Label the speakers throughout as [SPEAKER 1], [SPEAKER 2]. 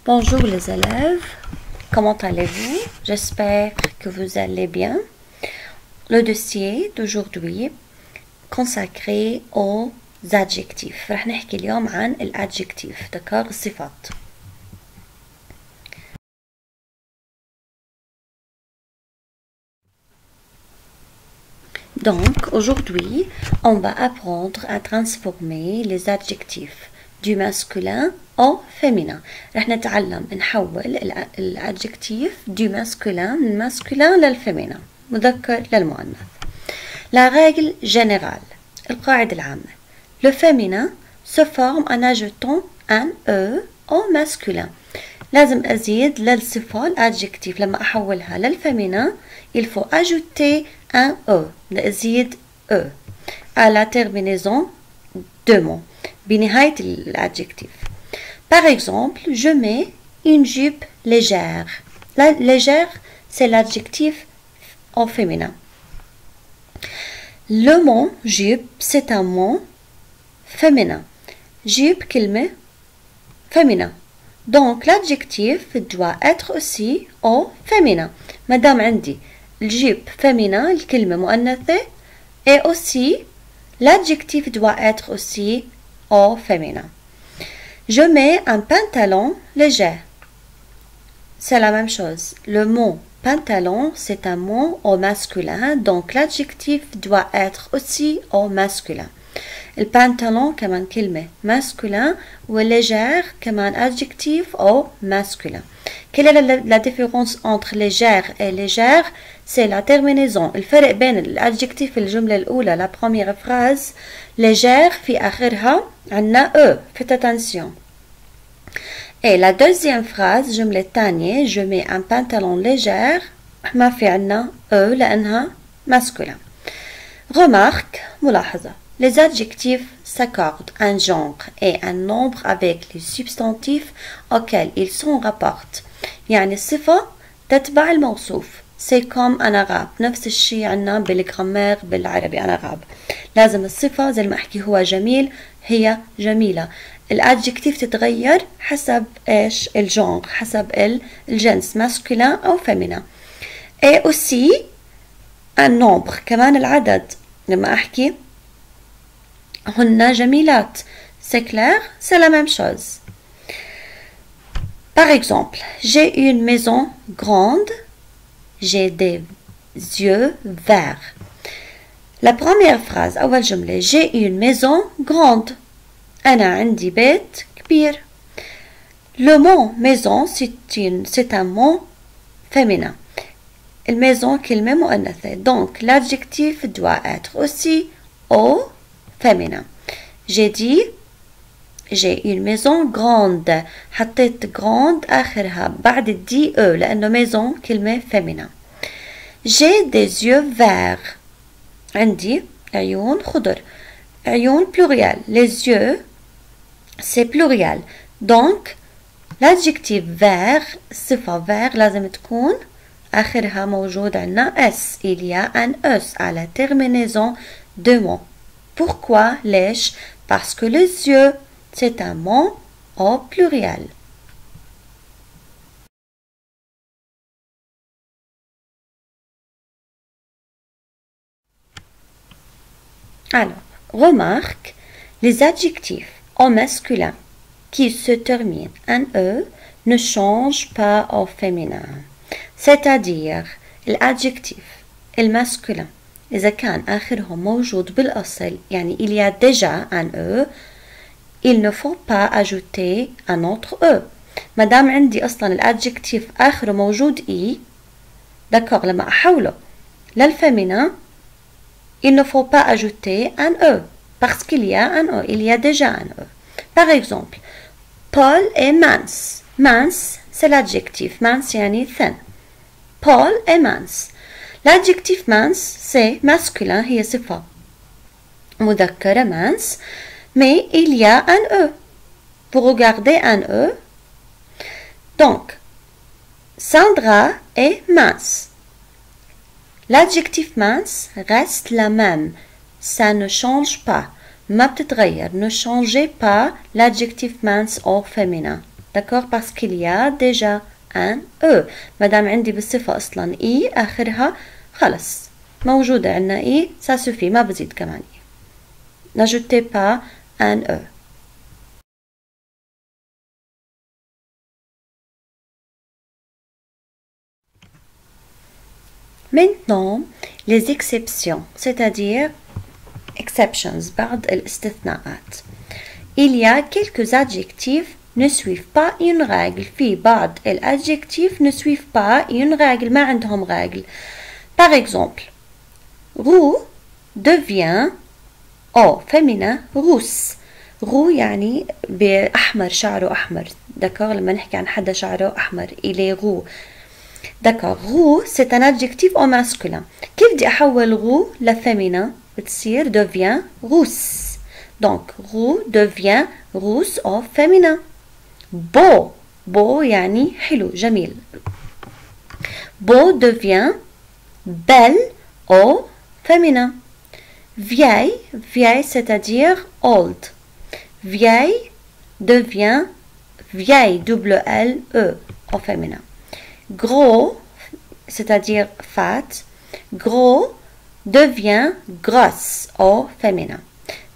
[SPEAKER 1] Bonjour les élèves, comment allez-vous? J'espère que vous allez bien. Le dossier d'aujourd'hui consacré aux adjectifs. رح نحكي اليوم عن الادجكتيف d'accord الصفات. Donc aujourd'hui, on va apprendre à transformer les adjectifs du masculin au féminin. رح نتعلم نحول الادجكتيف du masculin من masculin للفيمينين مذكر للمؤنث. La règle générale, القاعدة العامة. Le féminin se forme en ajoutant un e au masculin. لازم أزيد للصفة الادجكتيف لما أحولها للفيمينين il faut ajouter un e نزيد e à la terminaison de mot بنهاية الادجكتيف. Par exemple, je mets une jupe légère. La légère, c'est l'adjectif au féminin. Le mot jupe, c'est un mot féminin. Jupe كلمة féminin. Donc l'adjectif doit être aussi au féminin. Madame عندي الجيب féminin الكلمة مؤنثة et aussi l'adjectif doit être aussi au féminin. Je mets un pantalon léger. C'est la même chose. Le mot pantalon, c'est un mot au masculin, donc l'adjectif doit être aussi au masculin. Le pantalon كمان كلمة masculin و légère كمان adjectif au masculin. Quelle est la différence entre légère et légère? C'est la terminaison. الفرق بين الادجكتيف الجملة الأولى la première phrase légère في آخرها عنا e. Faites attention. Et la deuxième phrase جملة الثانية je mets un pantalon légère ما في عنا e لأنها masculin. Remarque ملاحظة. Les adjectifs s'accordent un genre et un nombre avec les substantifs auxquels ils sont rapportent. يعني الصفة تتبع الموصوف. C'est comme en arabe. نفس الشيء عنا بالجرامير بالعربي en arabe. لازم الصفة زي ما أحكي هو جميل هي جميلة. الادجكتيف تتغير حسب إيش الجانر حسب الجنس masculin أو féminin. Et aussi un nombre كمان العدد لما أحكي هن جميلات. C'est clair? C'est la même chose. Par exemple, j'ai une maison grande, j'ai des yeux verts. La première phrase أول جملة j'ai une maison grande. أنا عندي بيت كبير. Le mot maison c'est un mot féminin. La maison كلمة مؤنثة. Donc l'adjectif doit être aussi au féminin. J'ai dit j'ai une maison grande. حطيت grande آخرها بعد الدي e لأنه maison كلمة féminin. J'ai des yeux verts. عندي عيون خضر. عيون pluriel. Les yeux c'est pluriel. Donc l'adjectif vert صفة vert لازم تكون آخرها موجود عنا s. Il y a un s à la terminaison de mot. Pourquoi ليش؟ Parce que les yeux c'est un mot au pluriel. Alors, remarque, les adjectifs au masculin qui se terminent en e ne changent pas au féminin. C'est-à-dire, l'adjectif المسكولين إذا كان آخرهم موجود بالأصل يعني il y a déjà un e, il ne faut pas ajouter un autre e. مادام عندي أصلا الادجكتيف آخره موجود e, d'accord لما أحوله للفيمينين il ne faut pas ajouter un e parce qu'il y a un e, il y a déjà un e. Par exemple, Paul est mince. Mince, c'est l'adjectif. Mince يعني thin. Paul est mince. L'adjectif mince, c'est masculin, هي صفة مذكرة mince, mais il y a un e. Vous regardez un e. Donc, Sandra est mince. L'adjectif mince reste la même. Ça ne change pas. ما بتتغير. Ne changez pas l'adjectif mince au féminin. d'accord, parce qu'il y a déjà un E. مادام عندي بالصفة أصلا إي آخرها خلص موجودة عندنا إي ça suffit ما بزيد كمان إي. n'ajoutez pas un E. Maintenant, les exceptions, c'est-à-dire exceptions, بعض الاستثناءات. Il y a quelques adjectifs ne suivent pas une règle. في بعض الادجكتيف ne suivent pas une règle. ما عندهم رègle. Par exemple, roux devient au féminin rousse. roux يعني بأحمر شعره أحمر. d'accord لما نحكي عن حدا شعره أحمر il est roux. d'accord roux c'est un adjectif au masculin. كيف بدي أحول roux لفéminin بتصير devient rousse. donc roux devient rousse au féminin. beau beau يعني حلو جميل. beau devient belle au féminin. vieille vieille c'est-à-dire old. vieille devient vieille double L E au féminin. gros c'est-à-dire fat. gros devient grosse au féminin.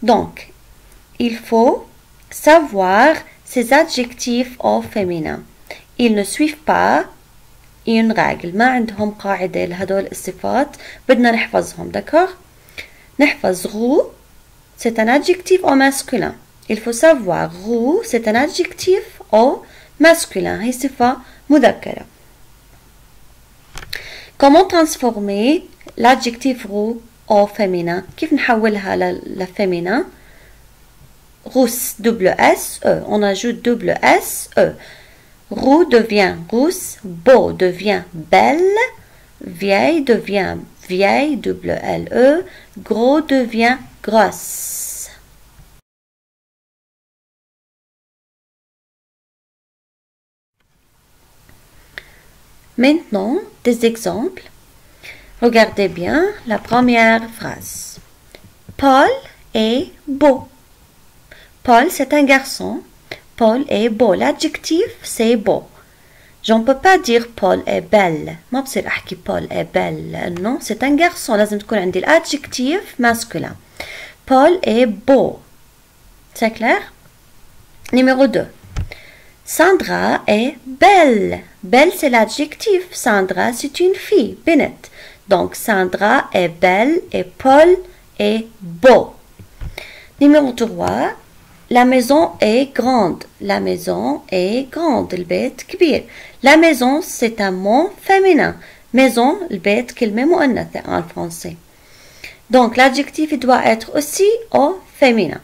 [SPEAKER 1] donc il faut savoir ces adjectifs au féminin. Ils ne suivent pas une règle. ما عندهم قاعدة لهدول الصفات بدنا نحفظهم. d'accord نحفظ roux c'est un adjectif au masculin. il faut savoir roux c'est un adjectif au masculin. هي صفة مذكرة. comment transformer l'adjectif roux au féminin. كيف نحولها لفéminin. rousse double S E. on ajoute double S E. roux devient rousse. beau devient belle. vieille devient vieille double L E. gros devient grosse. maintenant des exemples. regardez bien la première phrase. Paul est beau. Paul c'est un garçon. Paul est beau. l'adjectif c'est beau. je ne peux pas dire Paul est belle. ما بصير أحكي Paul est belle لأنه c'est un garçon. لازم تكون عندي l'adjectif masculin. Paul est beau. c'est clair? numéro 2. Sandra est belle. belle c'est l'adjectif. Sandra c'est une fille. بنت. donc Sandra est belle et Paul est beau. numéro 3. la maison est grande. la maison est grande. البيت كبير. la maison c'est un mot féminin. maison البيت كلمة مؤنثة en français. donc l'adjectif doit être aussi au féminin.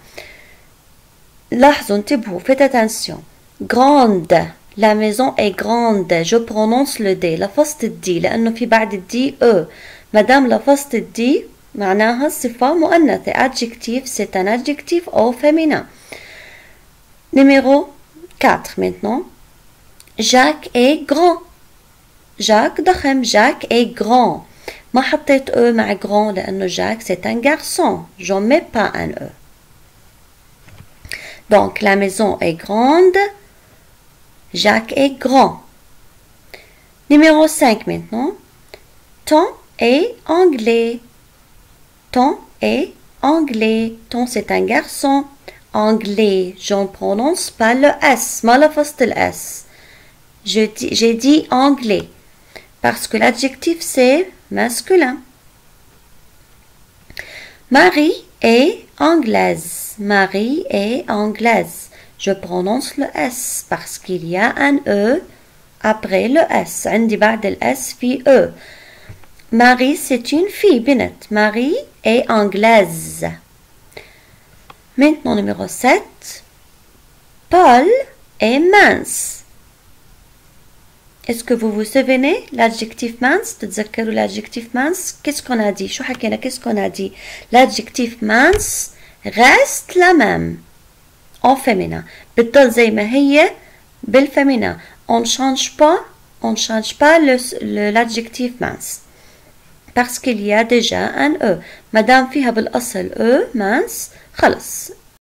[SPEAKER 1] لاحظوا انتبهوا faites attention. grande la maison est grande. je prononce le D. لفظت الدي لأنه في بعد الدي E. مادام لفظت الدي معناها صفة مؤنثة. adjectif c'est un adjectif au féminin. numéro 4 maintenant. Jacques est grand. Jacques ضخم. Jacques est grand. ما حطيت E مع grand لأنه Jacques c'est un garçon. je ne mets pas un E. donc la maison est grande. Jacques est grand. numéro 5 maintenant. Tom est anglais. Tom est anglais. Tom c'est un garçon. anglais je ne prononce pas le S. ما لفظت le S. j'ai dit anglais parce que l'adjectif c'est masculin. Marie est anglaise. Marie est anglaise. je prononce le S parce qu'il y a un E après le S. عندي بعد ال S في E. Marie c'est une fille. بنت. Marie est anglaise. maintenant numéro 7. Paul est mince. est-ce que vous vous souvenez l'adjectif mince. تتذكروا l'adjectif mince. qu'est-ce qu'on a dit. شو حكينا qu'est-ce qu'on a dit. l'adjectif mince reste la même en féminin. بتضل زي ما هي بالفéminin. on ne change pas l'adjectif mince parce qu'il y a déjà un E. مادام فيها بالأصل E mince خلص